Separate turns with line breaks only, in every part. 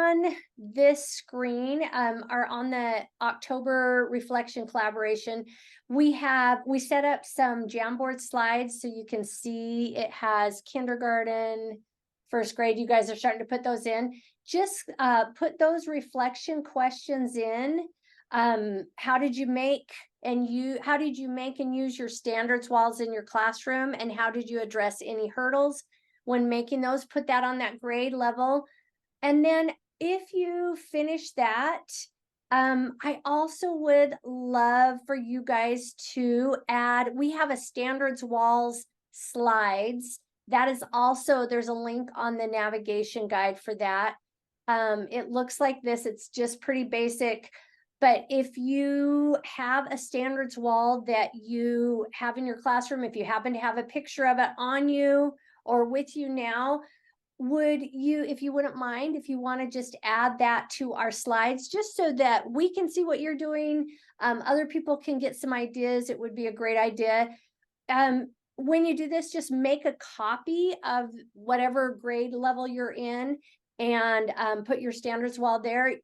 on this screen, or on the October reflection collaboration, we set up some Jamboard slides so you can see it has kindergarten, first grade. You guys are starting to put those in. Just put those reflection questions in. How did you make and use your standards walls in your classroom, and how did you address any hurdles when making those? Put that on that grade level. And then if you finish that, I also would love for you guys to add, we have a standards walls slides. That is also, there's a link on the navigation guide for that. It looks like this, it's just pretty basic. But if you have a standards wall that you have in your classroom, if you happen to have a picture of it on you or with you now, would you, if you wouldn't mind, if you want to just add that to our slides, just so that we can see what you're doing, other people can get some ideas, it would be a great idea. When you do this, just make a copy of whatever grade level you're in and put your standards wall there.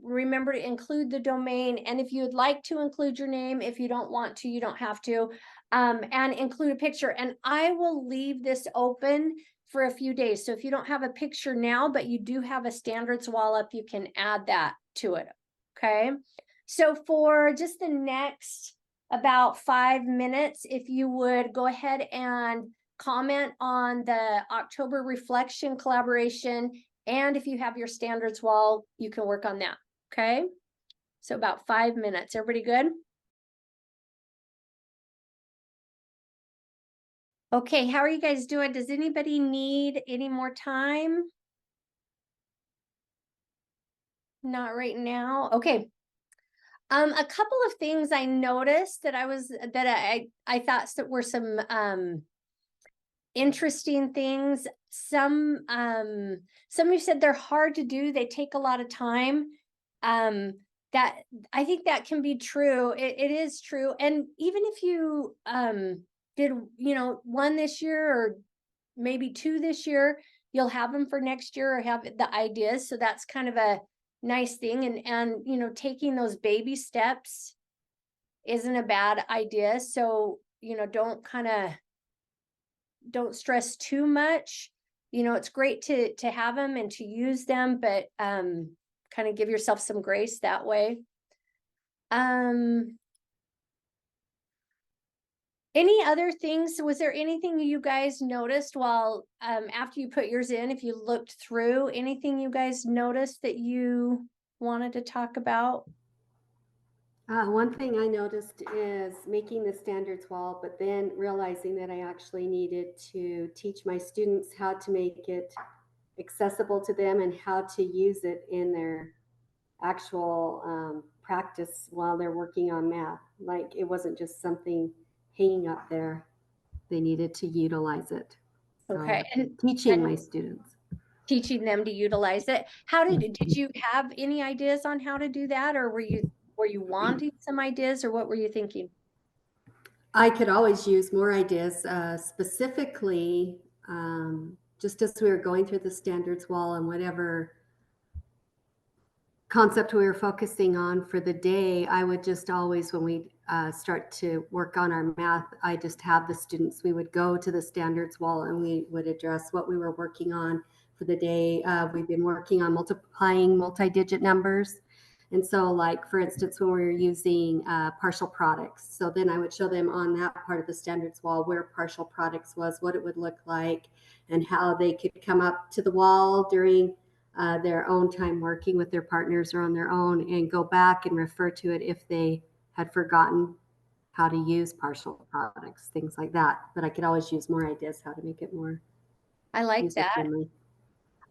Remember to include the domain, and if you'd like to include your name, if you don't want to, you don't have to, and include a picture. And I will leave this open for a few days. So if you don't have a picture now, but you do have a standards wall up, you can add that to it. Okay. So for just the next about 5 minutes, if you would go ahead and comment on the October reflection collaboration, and if you have your standards wall, you can work on that. Okay. So about 5 minutes. Everybody good? Okay, how are you guys doing? Does anybody need any more time? Not right now. Okay. A couple of things I noticed that I thought that were some interesting things. Some of you said they're hard to do, they take a lot of time. That I think that can be true. It is true. And even if you did, one this year or maybe 2 this year, you'll have them for next year or have the ideas. So that's kind of a nice thing. And taking those baby steps isn't a bad idea. So, don't stress too much. It's great to have them and to use them, but kind of give yourself some grace that way. Any other things? Was there anything you guys noticed while after you put yours in, if you looked through, anything you guys noticed that you wanted to talk about?
One thing I noticed is making the standards wall, but then realizing that I actually needed to teach my students how to make it accessible to them and how to use it in their actual practice while they're working on math. Like, it wasn't just something hanging up there. They needed to utilize it. So,
Okay. And
teaching my students.
Teaching them to utilize it. Did you have any ideas on how to do that, or were you wanting some ideas, or what were you thinking?
I could always use more ideas, specifically, just as we were going through the standards wall and whatever concept we were focusing on for the day, I would just always, when we start to work on our math, I just have the students, we would go to the standards wall and we would address what we were working on for the day. We've been working on multiplying multi-digit numbers. And so, like, for instance, when we were using partial products, so then I would show them on that part of the standards wall where partial products was, what it would look like, and how they could come up to the wall during their own time working with their partners or on their own and go back and refer to it if they had forgotten how to use partial products, things like that. But I could always use more ideas how to make it more
I like that.
user-friendly.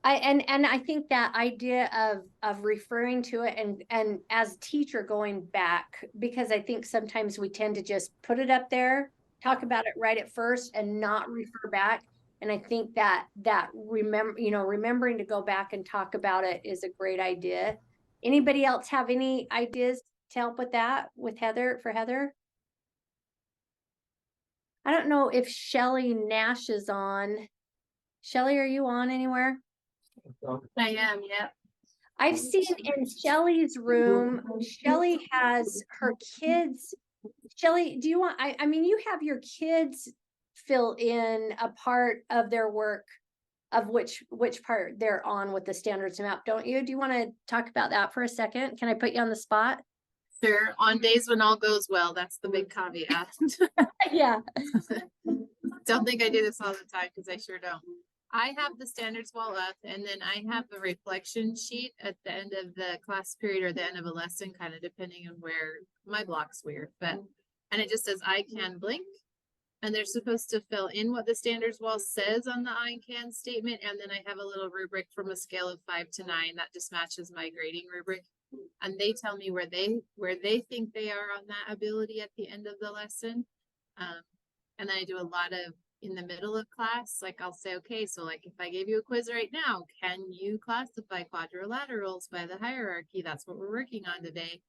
And I think that idea of referring to it and as a teacher going back, because I think sometimes we tend to just put it up there, talk about it right at first and not refer back. And I think that remembering to go back and talk about it is a great idea. Anybody else have any ideas to help with that for Heather? I don't know if Shelly Nash is on. Shelly, are you on anywhere?
I am, yeah.
I've seen in Shelly's room, Shelly has her kids. Shelly, do you want, I mean, you have your kids fill in a part of their work of which part they're on with the standards map, don't you? Do you want to talk about that for a second? Can I put you on the spot?
Sure. On days when all goes well, that's the big caveat.
Yeah.
Don't think I do this all the time because I sure don't. I have the standards wall up, and then I have a reflection sheet at the end of the class period or the end of a lesson, kind of depending on where my block's weird. But and it just says I can blink, and they're supposed to fill in what the standards wall says on the I can statement, and then I have a little rubric from a scale of 5 to 9 that just matches my grading rubric, and they tell me where they think they are on that ability at the end of the lesson. And then I do a lot of in the middle of class, like I'll say, okay, so like if I gave you a quiz right now, can you classify quadrilaterals by the hierarchy? That's what we're working on today.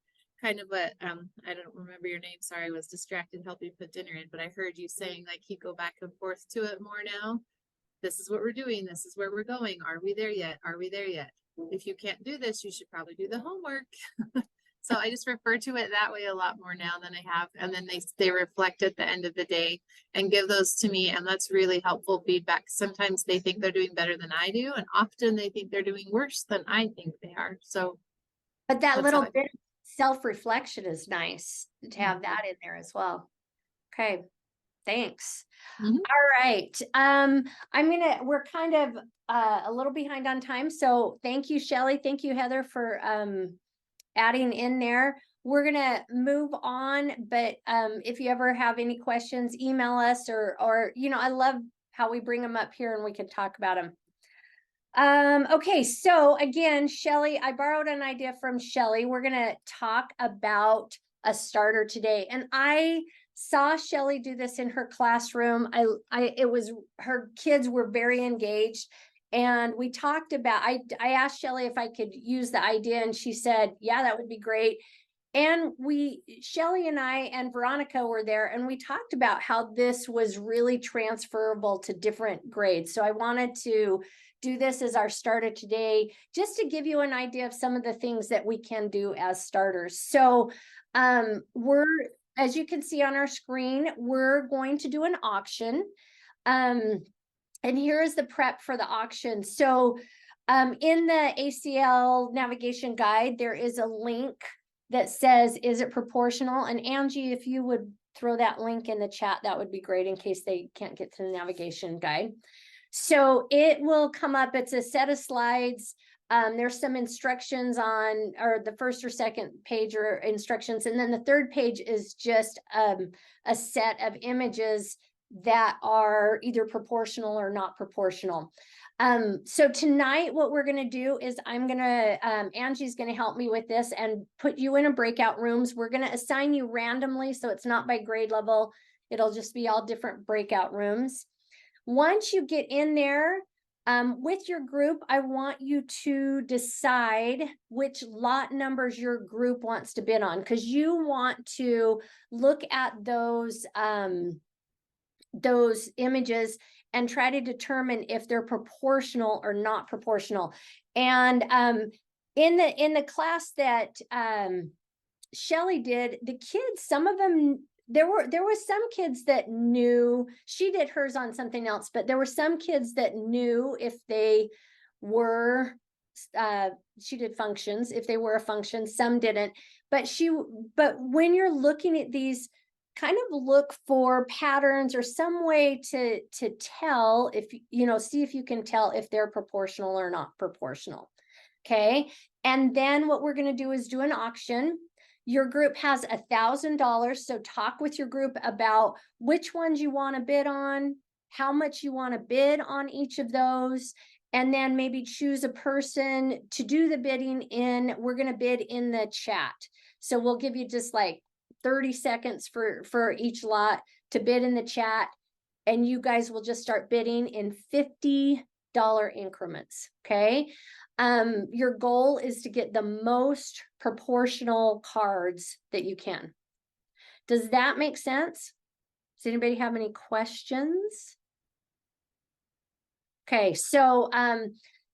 Kind of what, I don't remember your name, sorry, I was distracted helping put dinner in, but I heard you saying like you go back and forth to it more now. This is what we're doing. This is where we're going. Are we there yet? Are we there yet? If you can't do this, you should probably do the homework. So I just refer to it that way a lot more now than I have. And then they reflect at the end of the day and give those to me. And that's really helpful feedback. Sometimes they think they're doing better than I do. And often they think they're doing worse than I think they are. So,
but that little bit of self-reflection is nice to have that in there as well. Okay. Thanks. All right. We're kind of a little behind on time. So thank you, Shelly. Thank you, Heather, for adding in there. We're gonna move on, but if you ever have any questions, email us or I love how we bring them up here and we can talk about them. Okay, so again, Shelly, I borrowed an idea from Shelly. We're gonna talk about a starter today, and I saw Shelly do this in her classroom. Her kids were very engaged. And we talked about, I asked Shelly if I could use the idea, and she said, yeah, that would be great. And Shelly and I and Veronica were there, and we talked about how this was really transferable to different grades. So I wanted to do this as our starter today, just to give you an idea of some of the things that we can do as starters. So as you can see on our screen, we're going to do an auction. And here is the prep for the auction. So in the AcL navigation guide, there is a link that says, is it proportional? And Angie, if you would throw that link in the chat, that would be great in case they can't get to the navigation guide. So it will come up. It's a set of slides. There's some instructions on, or the first or second page are instructions. And then the third page is just a set of images that are either proportional or not proportional. So tonight, what we're going to do is Angie's going to help me with this and put you in a breakout rooms. We're going to assign you randomly, so it's not by grade level. It'll just be all different breakout rooms. Once you get in there, with your group, I want you to decide which lot numbers your group wants to bid on, because you want to look at those images and try to determine if they're proportional or not proportional. And in the class that Shelly did, the kids, some of them, there was some kids that knew, she did hers on something else, but there were some kids that knew if they were she did functions, if they were a function, some didn't. But when you're looking at these, kind of look for patterns or some way to tell if, see if you can tell if they're proportional or not proportional. Okay. And then what we're going to do is do an auction. Your group has $1,000. So talk with your group about which ones you want to bid on, how much you want to bid on each of those, and then maybe choose a person to do the bidding in. We're going to bid in the chat. So we'll give you just like 30 seconds for each lot to bid in the chat, and you guys will just start bidding in $50 increments. Okay. Your goal is to get the most proportional cards that you can. Does that make sense? Does anybody have any questions? Okay, so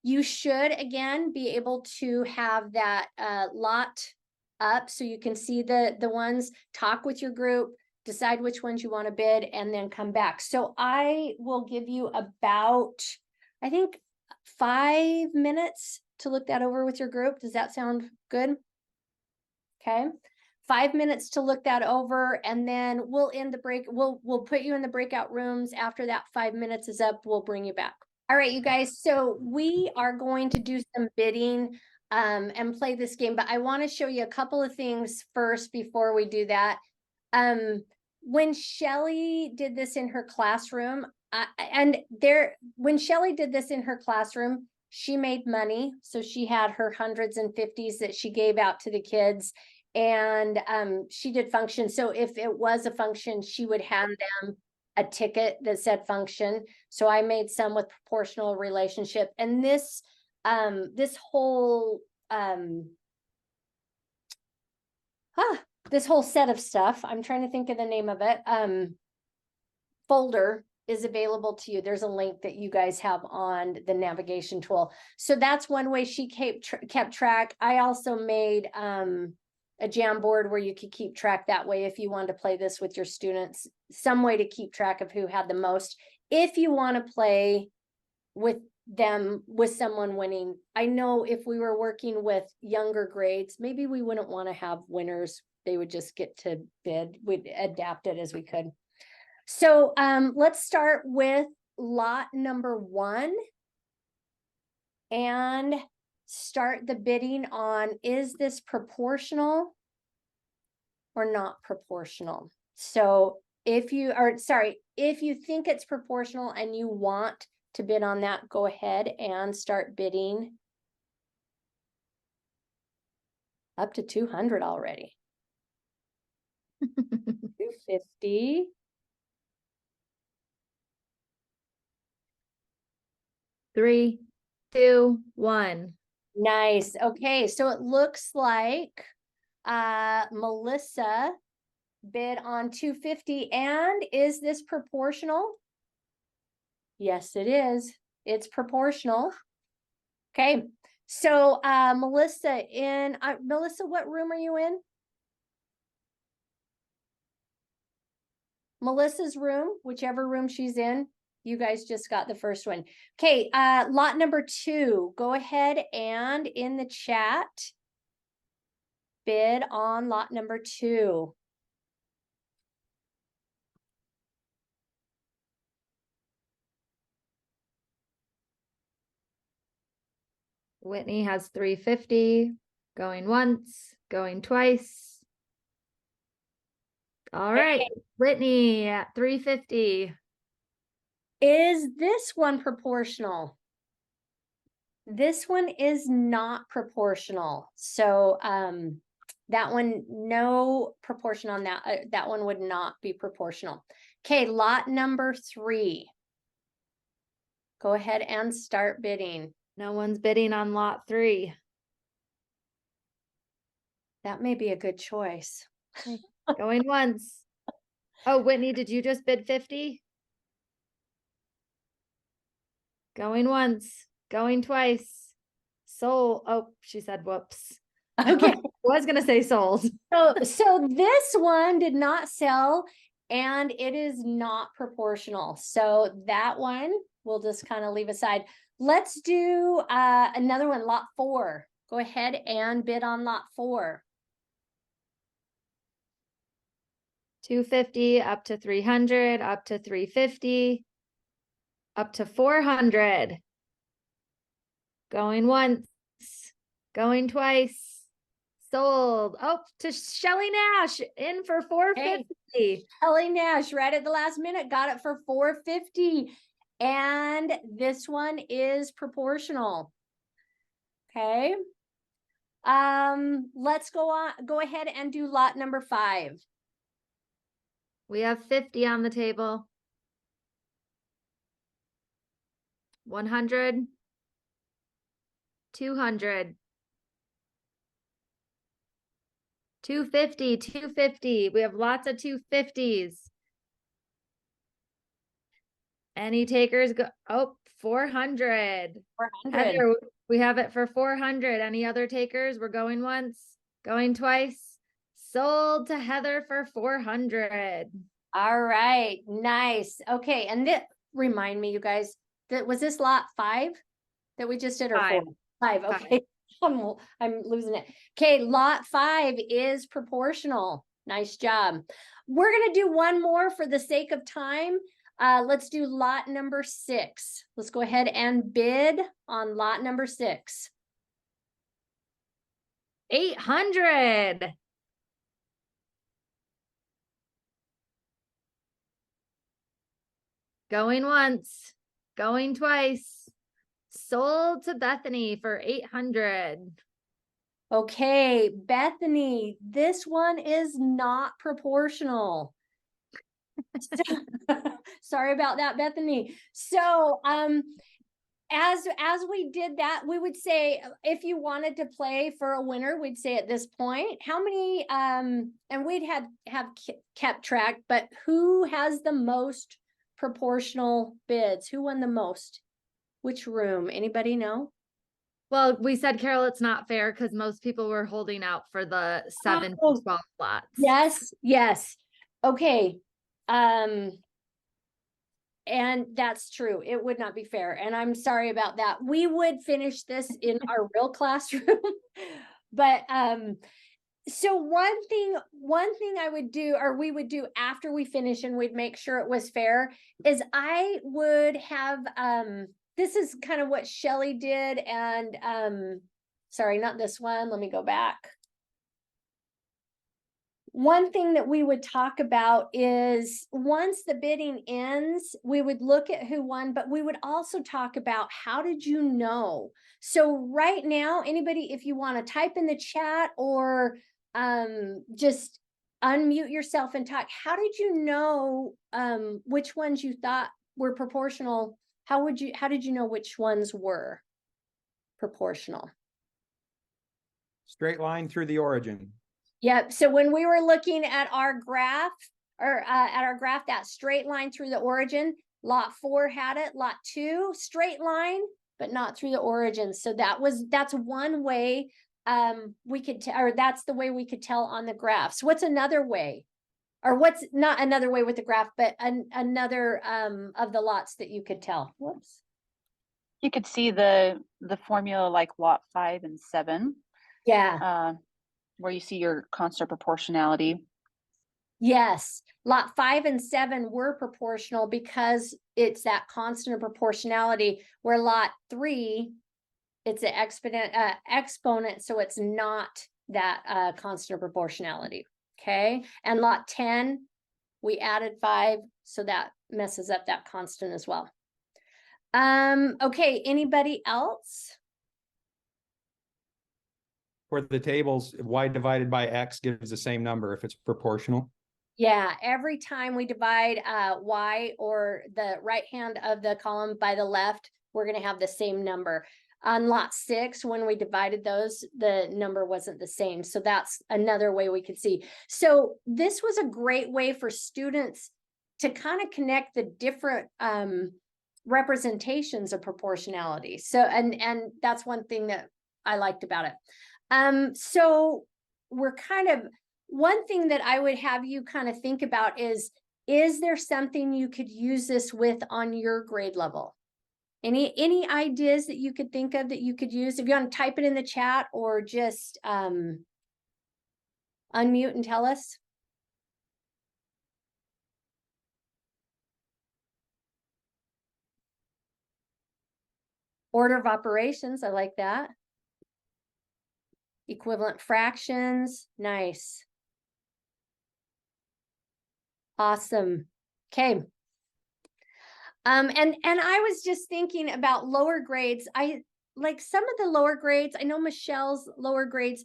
You should, again, be able to have that lot up so you can see the ones, talk with your group, decide which ones you want to bid, and then come back. So I will give you about, I think, 5 minutes to look that over with your group. Does that sound good? Okay. 5 minutes to look that over, and then we'll end the break. We'll put you in the breakout rooms. After that 5 minutes is up, we'll bring you back. All right, you guys. So we are going to do some bidding and play this game, but I want to show you a couple of things first before we do that. When Shelly did this in her classroom, when Shelly did this in her classroom, she made money. So she had her hundreds and fifties that she gave out to the kids, and she did function. So if it was a function, she would hand them a ticket that said function. So I made some with proportional relationship, and this whole this whole set of stuff, I'm trying to think of the name of it, folder is available to you. There's a link that you guys have on the navigation tool. So that's one way she kept track. I also made a Jamboard where you could keep track that way if you wanted to play this with your students, some way to keep track of who had the most. If you want to play with them, with someone winning, I know if we were working with younger grades, maybe we wouldn't want to have winners. They would just get to bid. We'd adapt it as we could. So let's start with lot number 1 and start the bidding on, is this proportional or not proportional? So if you think it's proportional and you want to bid on that, go ahead and start bidding. Up to 200 already. 250.
Three, two, one.
Nice. Okay, so it looks like Melissa bid on 250. And is this proportional? Yes, it is. It's proportional. Okay, so Melissa, what room are you in? Melissa's room, whichever room she's in. You guys just got the first one. Okay, lot number 2. Go ahead and in the chat, bid on lot number 2.
Whitney has 350, going once, going twice. All right, Whitney at 350.
Is this one proportional? This one is not proportional. So that one, no proportion on that. That one would not be proportional. Okay, lot number 3. Go ahead and start bidding.
No one's bidding on lot 3.
That may be a good choice.
Going once. Oh, Whitney, did you just bid 50? Going once, going twice. Sold. Oh, she said whoops.
Okay.
Was gonna say sold.
So this one did not sell, and it is not proportional. So that one we'll just kind of leave aside. Let's do another one, lot 4. Go ahead and bid on lot 4.
250 up to 300, up to 350, up to 400. Going once, going twice. Sold. Oh, to Shelly Nash in for 450.
Shelly Nash right at the last minute got it for 450. And this one is proportional. Okay. Let's go ahead and do lot number 5.
We have 50 on the table. 100. 200. 250, 250. We have lots of 250s. Any takers go? Oh, 400.
400.
Heather, we have it for 400. Any other takers? We're going once, going twice. Sold to Heather for 400.
All right, nice. Okay, and remind me, you guys, that was this lot 5 that we just did, or 4? 5.
Five.
Okay. I'm losing it. Okay, lot 5 is proportional. Nice job. We're gonna do one more for the sake of time. Let's do lot number 6. Let's go ahead and bid on lot number 6.
800. Going once, going twice. Sold to Bethany for 800.
Okay, Bethany, this one is not proportional. Sorry about that, Bethany. So, as we did that, we would say, if you wanted to play for a winner, we'd say at this point, how many, and we'd have kept track, but who has the most proportional bids? Who won the most? Which room? Anybody know?
Well, we said, Carol, it's not fair because most people were holding out for the 7 to
Oh,
12 lots.
Yes, yes. Okay. And that's true. It would not be fair. And I'm sorry about that. We would finish this in our real classroom. But so one thing I would do, or we would do after we finish and we'd make sure it was fair, is I would have this is kind of what Shelley did, and sorry, not this one. Let me go back. One thing that we would talk about is once the bidding ends, we would look at who won, but we would also talk about how did you know? So right now, anybody, if you want to type in the chat or just unmute yourself and talk, how did you know which ones you thought were proportional? How did you know which ones were proportional?
Straight line through the origin.
Yep. So when we were looking at our graph, that straight line through the origin, lot 4 had it, lot 2, straight line, but not through the origin. So that's one way we could or that's the way we could tell on the graphs. What's another way? Or what's not another way with the graph, but another of the lots that you could tell? Whoops.
You could see the formula like lot 5 and 7.
Yeah.
Where you see your constant proportionality.
Yes, lot 5 and 7 were proportional because it's that constant proportionality, where lot 3, it's an exponent, so it's not that constant proportionality. Okay, and lot 10, we added 5, so that messes up that constant as well. Okay, anybody else?
For the tables, y divided by x gives the same number if it's proportional.
Yeah, every time we divide y, or the right hand of the column by the left, we're going to have the same number. On lot 6, when we divided those, the number wasn't the same. So that's another way we could see. So this was a great way for students to kind of connect the different representations of proportionality. So, and that's one thing that I liked about it. So we're one thing that I would have you kind of think about is there something you could use this with on your grade level? Any ideas that you could think of that you could use? If you want to type it in the chat or just unmute and tell us. Order of operations, I like that. Equivalent fractions, nice. Awesome. Okay. And I was just thinking about lower grades. I like some of the lower grades. I know Michelle's lower grades.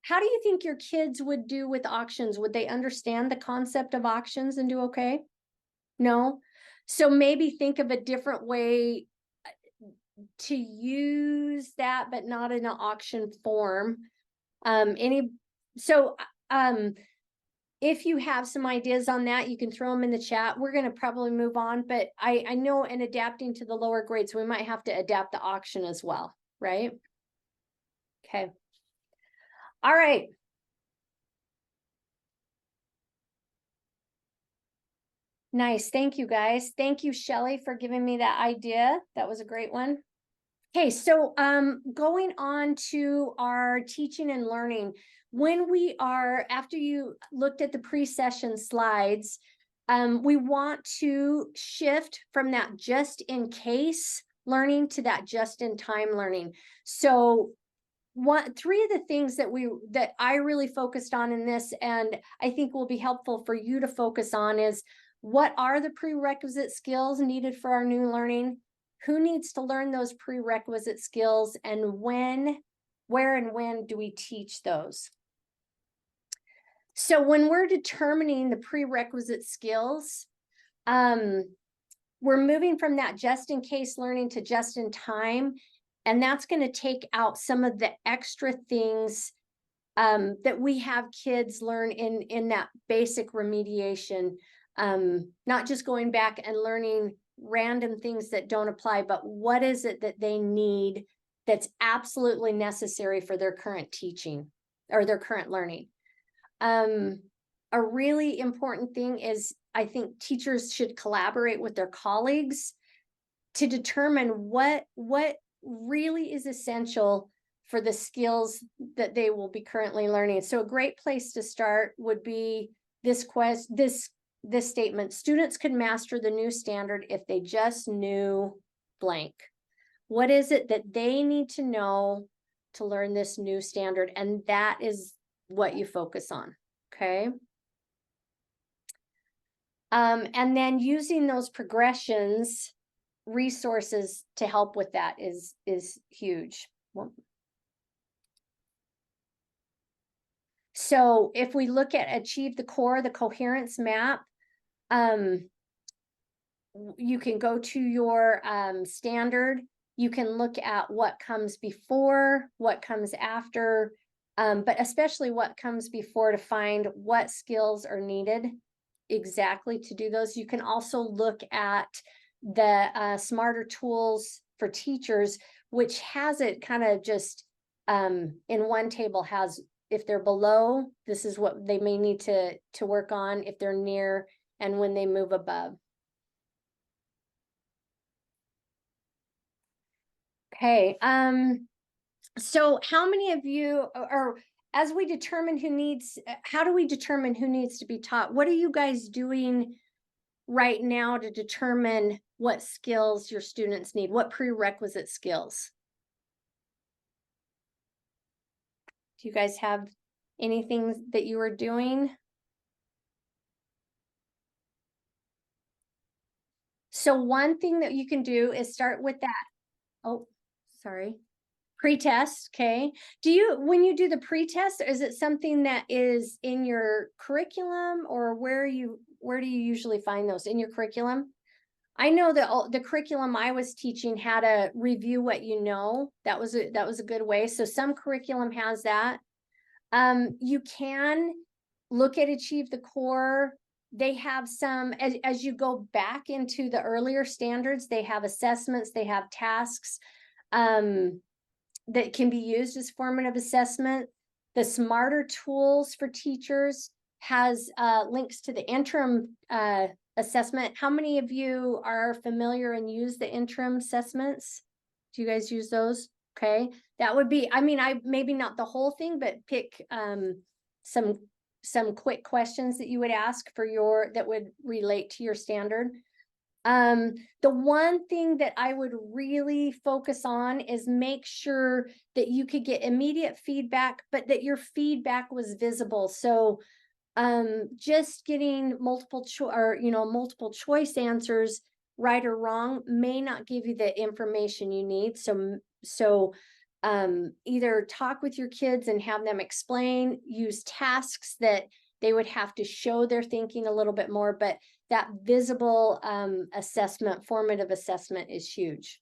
How do you think your kids would do with auctions? Would they understand the concept of auctions and do okay? No. So maybe think of a different way to use that, but not in an auction form. if you have some ideas on that, you can throw them in the chat. We're going to probably move on, but I know in adapting to the lower grades, we might have to adapt the auction as well, right? Okay. All right. Nice. Thank you, guys. Thank you, Shelley, for giving me that idea. That was a great one. Okay, so going on to our teaching and learning. When we are, after you looked at the pre-session slides, we want to shift from that just in case learning to that just in time learning. So three of the things that I really focused on in this, and I think will be helpful for you to focus on, is what are the prerequisite skills needed for our new learning? Who needs to learn those prerequisite skills, and where and when do we teach those? So when we're determining the prerequisite skills, we're moving from that just in case learning to just in time. And that's going to take out some of the extra things that we have kids learn in that basic remediation. Not just going back and learning random things that don't apply, but what is it that they need that's absolutely necessary for their current teaching or their current learning. A really important thing is, I think teachers should collaborate with their colleagues to determine what really is essential for the skills that they will be currently learning. So a great place to start would be this statement: students could master the new standard if they just knew blank. What is it that they need to know to learn this new standard? And that is what you focus on, okay? And then using those progressions, resources to help with that is huge. So if we look at achieve the core, the coherence map, you can go to your standard. You can look at what comes before, what comes after, but especially what comes before to find what skills are needed exactly to do those. You can also look at the smarter tools for teachers, which has it kind of just in one table, has, if they're below, this is what they may need to work on, if they're near, and when they move above. Okay, so how many of you, or as we determine who needs, how do we determine who needs to be taught? What are you guys doing right now to determine what skills your students need? What prerequisite skills? Do you guys have anything that you are doing? So one thing that you can do is start with that. Oh, sorry. Pre-test, okay. When you do the pre-test, is it something that is in your curriculum, or where do you usually find those in your curriculum? I know that the curriculum I was teaching had a review what you know. That was a good way. So some curriculum has that. You can look at Achieve the Core. They have some, as you go back into the earlier standards, they have assessments, they have tasks that can be used as formative assessment. The Smarter Tools for Teachers has links to the interim assessment. How many of you are familiar and use the interim assessments? Do you guys use those? Okay, that would be, I mean, maybe not the whole thing, but pick some quick questions that you would ask for that would relate to your standard. The one thing that I would really focus on is make sure that you could get immediate feedback, but that your feedback was visible. So just getting multiple choice answers, right or wrong, may not give you the information you need. So either talk with your kids and have them explain, use tasks that they would have to show their thinking a little bit more, but that visible assessment, formative assessment, is huge.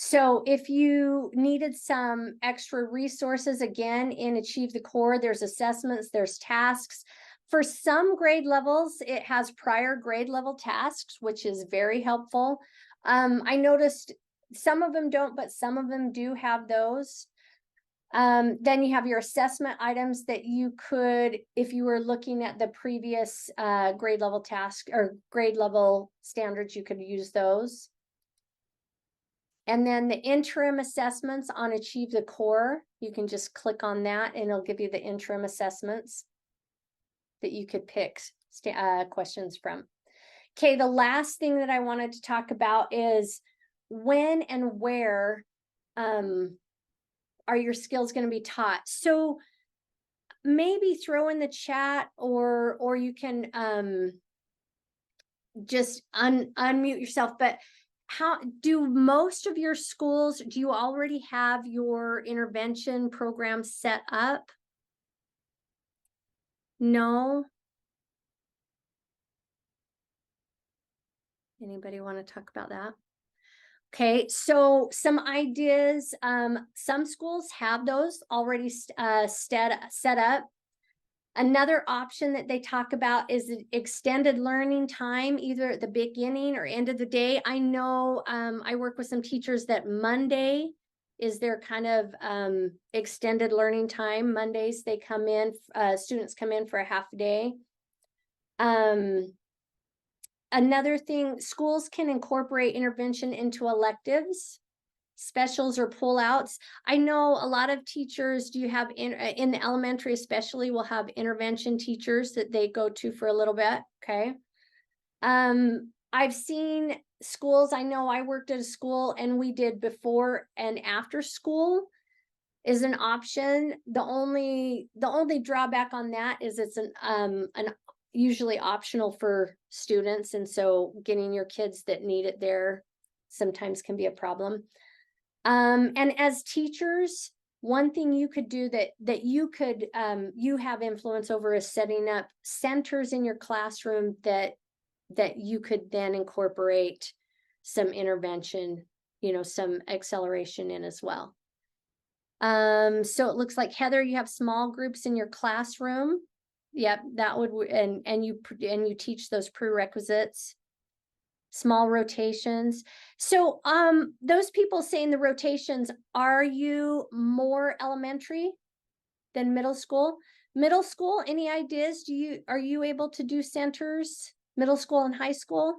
So if you needed some extra resources, again, in Achieve the Core, there's assessments, there's tasks. For some grade levels, it has prior grade level tasks, which is very helpful. I noticed some of them don't, but some of them do have those. Then you have your assessment items that you could, if you were looking at the previous grade level task or grade level standards, you could use those. And then the interim assessments on Achieve the Core, you can just click on that and it'll give you the interim assessments that you could pick questions from. Okay, the last thing that I wanted to talk about is when and where are your skills going to be taught. So maybe throw in the chat or you can just unmute yourself, but how do most of your schools, do you already have your intervention program set up? No? Anybody want to talk about that? Okay, so some ideas, some schools have those already set up. Another option that they talk about is extended learning time, either at the beginning or end of the day. I know I work with some teachers that Monday is their kind of extended learning time. Mondays they come in, students come in for a half day. Another thing, schools can incorporate intervention into electives, specials or pullouts. I know a lot of teachers do have in the elementary especially will have intervention teachers that they go to for a little bit. Okay. I've seen schools, I know I worked at a school and we did before and after school is an option. The only drawback on that is it's an usually optional for students, and so getting your kids that need it there sometimes can be a problem. And as teachers, one thing you could do that you could you have influence over is setting up centers in your classroom that you could then incorporate some intervention, some acceleration in as well. So it looks like Heather, you have small groups in your classroom. Yep, that would, and you teach those prerequisites. Small rotations. So those people saying the rotations, are you more elementary than middle school? Middle school, any ideas? Are you able to do centers, middle school and high school?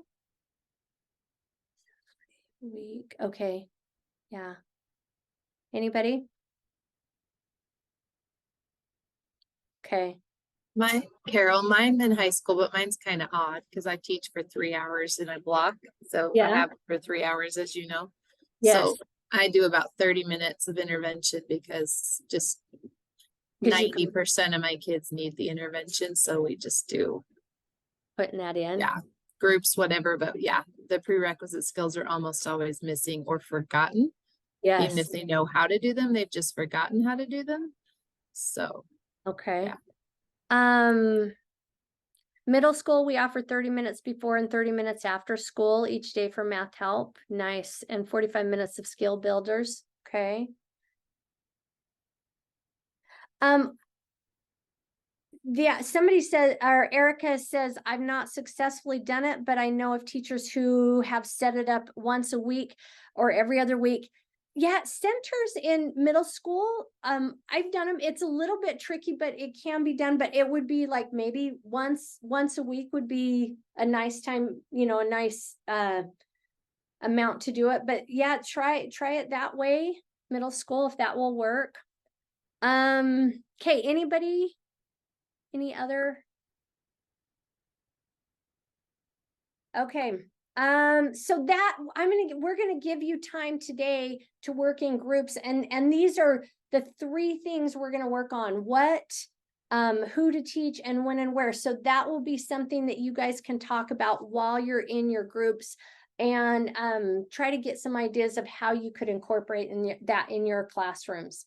Week, okay. Yeah. Anybody? Okay.
Mine's in high school, but mine's kind of odd because I teach for 3 hours in a block. So I
Yeah.
have for 3 hours, as you know.
Yes.
So I do about 30 minutes of intervention because just
'Cause you
90% of my kids need the intervention. So we just do
putting that in.
Yeah. Groups, whatever. But yeah, the prerequisite skills are almost always missing or forgotten.
Yes.
Even if they know how to do them, they've just forgotten how to do them. So
Okay.
Yeah.
Middle school, we offer 30 minutes before and 30 minutes after school each day for math help. Nice. And 45 minutes of skill builders. Okay. Yeah, somebody said, or Erica says, I've not successfully done it, but I know of teachers who have set it up once a week or every other week. Yeah, centers in middle school, I've done them. It's a little bit tricky, but it can be done. But it would be like maybe once a week would be a nice time, a nice amount to do it. But yeah, try it that way, middle school, if that will work. Okay, anybody? Any other? Okay. So that we're gonna give you time today to work in groups, and these are the 3 things we're gonna work on: what, who to teach, and when and where. So that will be something that you guys can talk about while you're in your groups, and try to get some ideas of how you could incorporate that in your classrooms.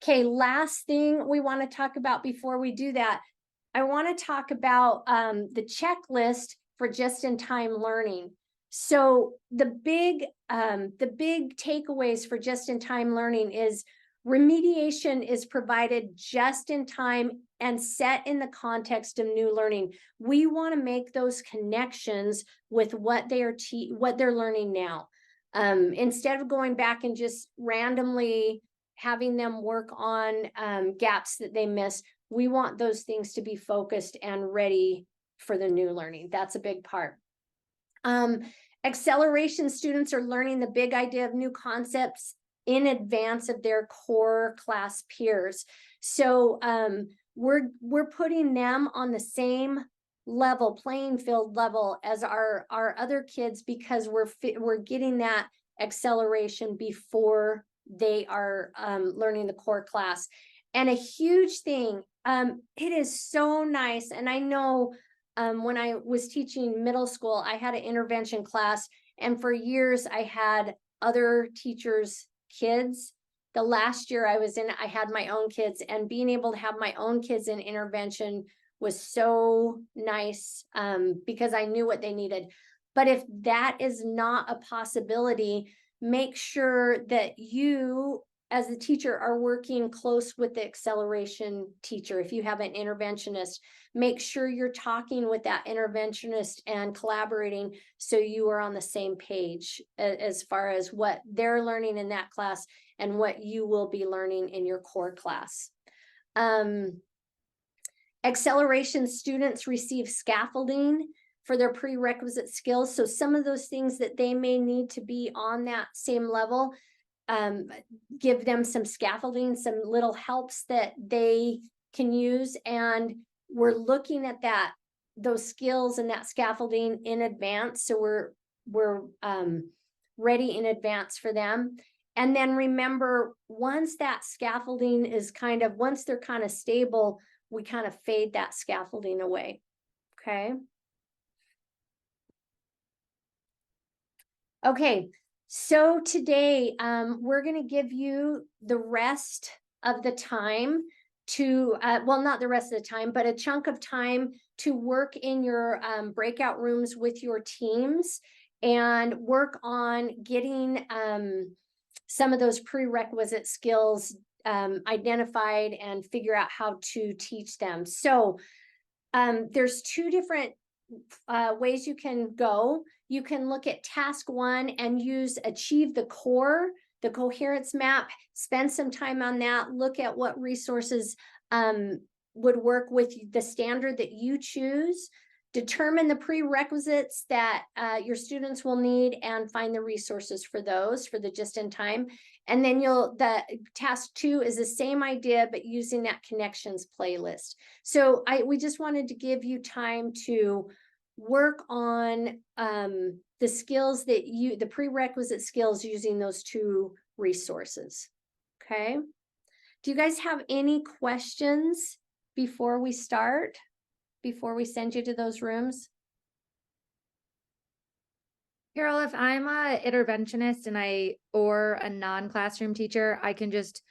Okay, last thing we want to talk about before we do that, I want to talk about the checklist for just-in-time learning. So the big takeaways for just-in-time learning is remediation is provided just in time and set in the context of new learning. We want to make those connections with what they're learning now. Instead of going back and just randomly having them work on gaps that they miss, we want those things to be focused and ready for the new learning. That's a big part. Acceleration students are learning the big idea of new concepts in advance of their core class peers. So we're putting them on the same level, playing field level as our other kids, because we're getting that acceleration before they are learning the core class. And a huge thing, it is so nice. And I know when I was teaching middle school, I had an intervention class, and for years I had other teachers' kids. The last year I was in, I had my own kids, and being able to have my own kids in intervention was so nice because I knew what they needed. But if that is not a possibility, make sure that you as a teacher are working close with the acceleration teacher. If you have an interventionist, make sure you're talking with that interventionist and collaborating so you are on the same page as far as what they're learning in that class and what you will be learning in your core class. Acceleration students receive scaffolding for their prerequisite skills. So some of those things that they may need to be on that same level, give them some scaffolding, some little helps that they can use. And we're looking at those skills and that scaffolding in advance. So we're ready in advance for them. And then remember, once that scaffolding is once they're kind of stable, we kind of fade that scaffolding away. Okay. Okay. So today, we're going to give you the rest of the time to, well, not the rest of the time, but a chunk of time to work in your breakout rooms with your teams and work on getting some of those prerequisite skills identified and figure out how to teach them. So there's two different ways you can go. You can look at task 1 and use Achieve the Core, the coherence map, spend some time on that, look at what resources would work with the standard that you choose, determine the prerequisites that your students will need, and find the resources for those for the just-in-time. And then the task 2 is the same idea, but using that connections playlist. So we just wanted to give you time to work on the skills the prerequisite skills using those 2 resources. Okay. Do you guys have any questions before we start? Before we send you to those rooms?
Carol, if I'm a interventionist or a non-classroom teacher, I can just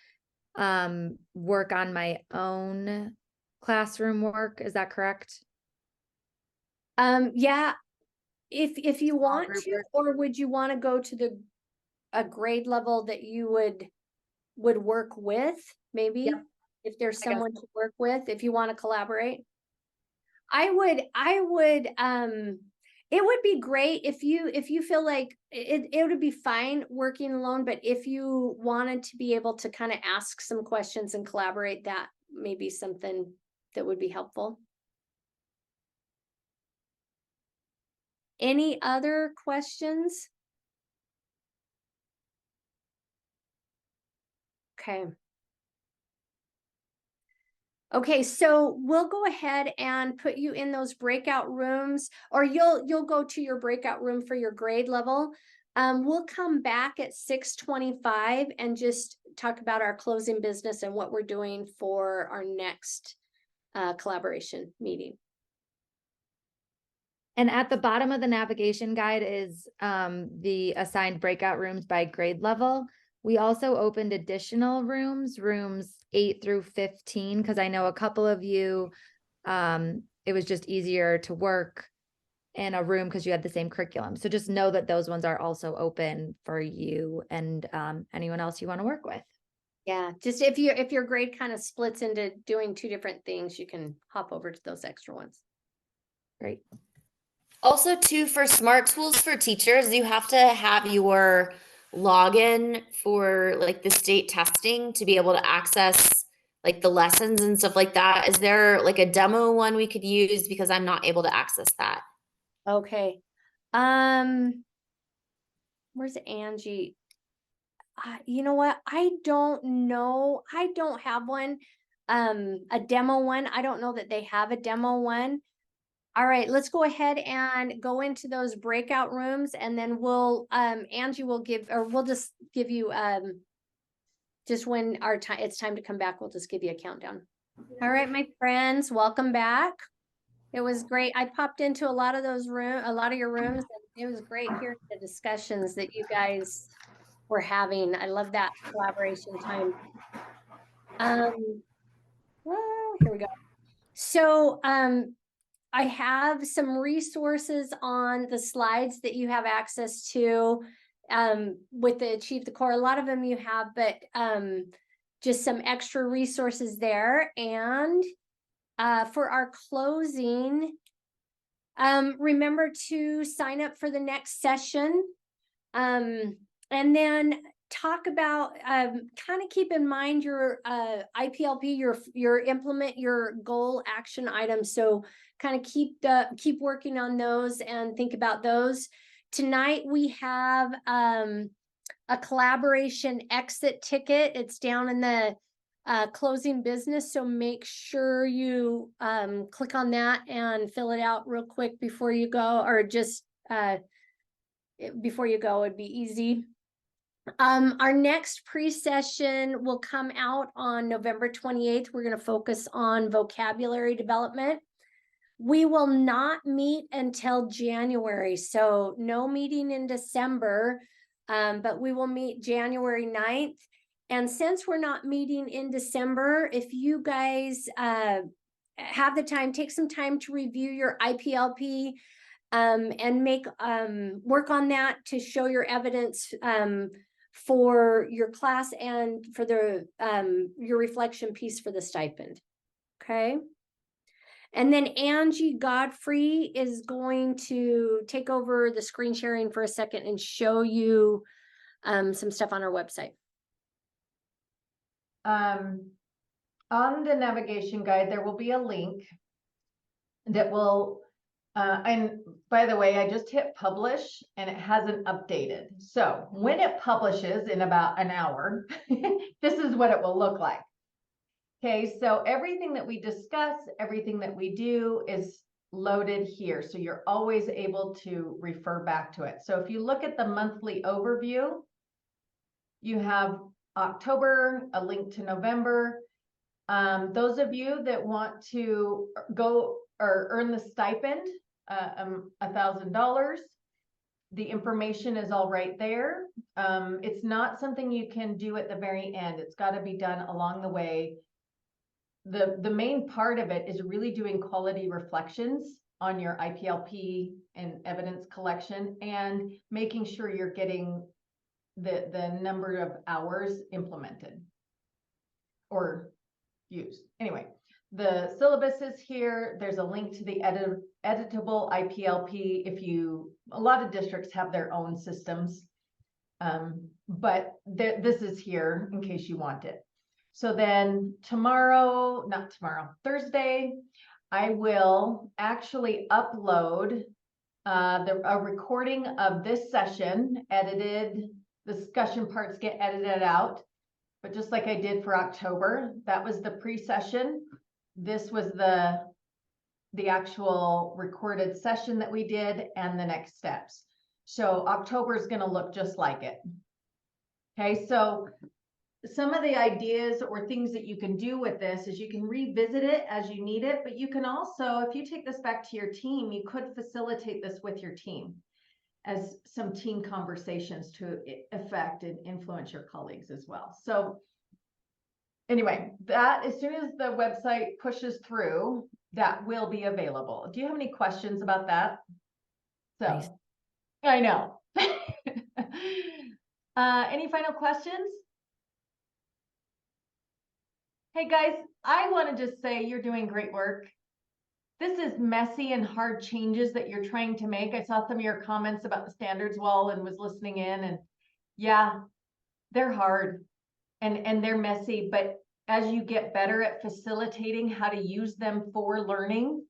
work on my own classroom work. Is that correct?
Yeah, if you want to, or would you want to go to a grade level that you would work with, maybe?
Yep.
If there's someone to work with, if you want to collaborate. I would it would be great if you feel like it would be fine working alone, but if you wanted to be able to kind of ask some questions and collaborate, that may be something that would be helpful. Any other questions? Okay. Okay, so we'll go ahead and put you in those breakout rooms, or you'll go to your breakout room for your grade level. We'll come back at 6:25 and just talk about our closing business and what we're doing for our next collaboration meeting.
And at the bottom of the navigation guide is the assigned breakout rooms by grade level. We also opened additional rooms 8 through 15, because I know a couple of you, it was just easier to work in a room because you had the same curriculum. So just know that those ones are also open for you and anyone else you want to work with.
Yeah, just if your grade kind of splits into doing two different things, you can hop over to those extra ones.
Great.
Also, too, for smart tools for teachers, you have to have your login for like the state testing to be able to access like the lessons and stuff like that. Is there like a demo one we could use, because I'm not able to access that?
Okay. Where's Angie? You know what? I don't know. I don't have one. A demo one. I don't know that they have a demo one. All right, let's go ahead and go into those breakout rooms, and then we'll Angie will we'll just give you just when it's time to come back, we'll just give you a countdown. All right, my friends, welcome back. It was great. I popped into a lot of your rooms, and it was great hearing the discussions that you guys were having. I love that collaboration time. Well, here we go. So I have some resources on the slides that you have access to with the Achieve the Core. A lot of them you have, but just some extra resources there. And for our closing, remember to sign up for the next session. And then talk about kind of keep in mind your IPLP, your implement your goal action items. So kind of keep working on those and think about those. Tonight we have a collaboration exit ticket. It's down in the closing business. So make sure you click on that and fill it out real quick before you go, or just before you go, it'd be easy. Our next pre-session will come out on November 28th. We're going to focus on vocabulary development. We will not meet until January, so no meeting in December, but we will meet January 9th. And since we're not meeting in December, if you guys have the time, take some time to review your IPLP and make work on that to show your evidence for your class and for the your reflection piece for the stipend. Okay. And then Angie Godfrey is going to take over the screen sharing for a second and show you some stuff on our website.
On the navigation guide, there will be a link that will and by the way, I just hit publish and it hasn't updated. So when it publishes in about an hour, this is what it will look like. Okay, so everything that we discuss, everything that we do is loaded here. So you're always able to refer back to it. So if you look at the monthly overview, you have October, a link to November. Those of you that want to go or earn the stipend, $1,000, the information is all right there. It's not something you can do at the very end. It's got to be done along the way. The main part of it is really doing quality reflections on your IPLP and evidence collection and making sure you're getting the number of hours implemented or used. Anyway, the syllabus is here. There's a link to the editable IPLP. A lot of districts have their own systems, but this is here in case you want it. So then Thursday, I will actually upload a recording of this session, edited. The discussion parts get edited out. But just like I did for October, that was the pre-session. This was the actual recorded session that we did and the next steps. So October is going to look just like it. Okay, so some of the ideas or things that you can do with this is you can revisit it as you need it, but you can also, if you take this back to your team, you could facilitate this with your team as some team conversations to affect and influence your colleagues as well. So anyway, that as soon as the website pushes through, that will be available. Do you have any questions about that?
Nice.
So, I know. Any final questions? Hey guys, I want to just say you're doing great work. This is messy and hard changes that you're trying to make. I saw some of your comments about the standards wall and was listening in, and yeah, they're hard and they're messy, but as you get better at facilitating how to use them for learning,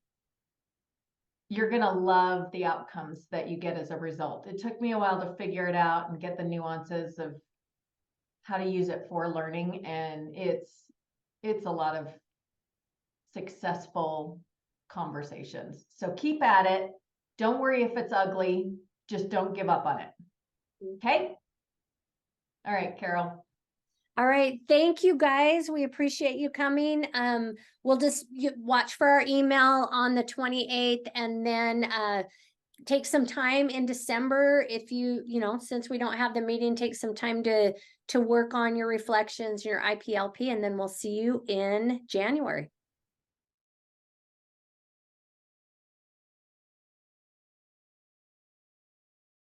you're going to love the outcomes that you get as a result. It took me a while to figure it out and get the nuances of how to use it for learning, and it's a lot of successful conversations. So keep at it. Don't worry if it's ugly. Just don't give up on it. Okay? All right, Carol.
All right, thank you guys. We appreciate you coming. We'll just watch for our email on the 28th, and then take some time in December. If you know, since we don't have the meeting, take some time to work on your reflections, your IPLP, and then we'll see you in January.